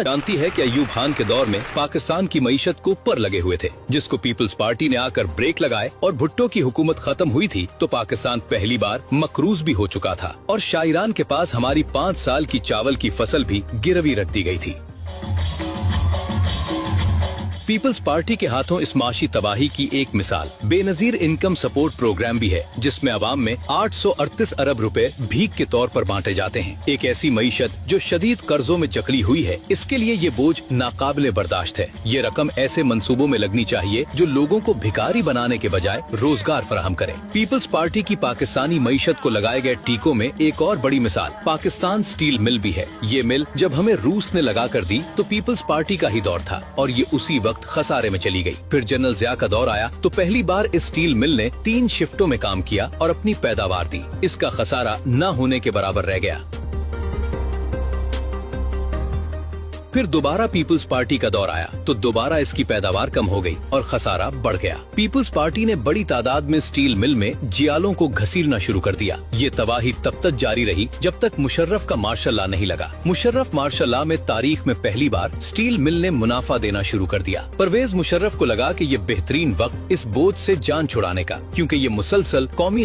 जानती है कि अयूब खान के दौर में पाकिस्तान की मईशत को ऊपर लगे हुए थे, जिसको पीपल्स पार्टी ने आकर ब्रेक लगाए और भुट्टो की हुकूमत खत्म हुई थी तो पाकिस्तान पहली बार मकरूज भी हो चुका था और शायरान के पास हमारी 5 साल की चावल की फसल भी गिरवी रख दी गई थी। पीपल्स पार्टी के हाथों इस माशी तबाही की एक मिसाल बेनजीर इनकम सपोर्ट प्रोग्राम भी है, जिसमें आवाम में 838 अरब रुपए भीख के तौर पर बांटे जाते हैं। एक ऐसी मईशत जो शदीद कर्जों में जकड़ी हुई है, इसके लिए ये बोझ नाकाबिले बर्दाश्त है। ये रकम ऐसे मंसूबों में लगनी चाहिए जो लोगों को भिखारी बनाने के बजाय रोजगार फराहम करे। पीपल्स पार्टी की पाकिस्तानी मईशत को लगाए गए टीकों में एक और बड़ी मिसाल पाकिस्तान स्टील मिल भी है। ये मिल जब हमें रूस ने लगा कर दी तो पीपल्स पार्टी का ही दौर था और ये उसी वक्त खसारे में चली गई। फिर जनरल ज़िया का दौर आया तो पहली बार इस स्टील मिल ने 3 शिफ्टों में काम किया और अपनी पैदावार दी। इसका खसारा न होने के बराबर रह गया। फिर दोबारा पीपल्स पार्टी का दौर आया तो दोबारा इसकी पैदावार कम हो गई और खसारा बढ़ गया। पीपल्स पार्टी ने बड़ी तादाद में स्टील मिल में जियालों को घसीटना शुरू कर दिया। ये तबाही तब तक जारी रही जब तक मुशर्रफ का मार्शल लॉ नहीं लगा। मुशर्रफ मार्शल लॉ में तारीख में पहली बार स्टील मिल ने मुनाफा देना शुरू कर दिया। परवेज मुशर्रफ को लगा कि ये बेहतरीन वक्त इस बोझ से जान छुड़ाने का, क्योंकि ये मुसलसल कौमी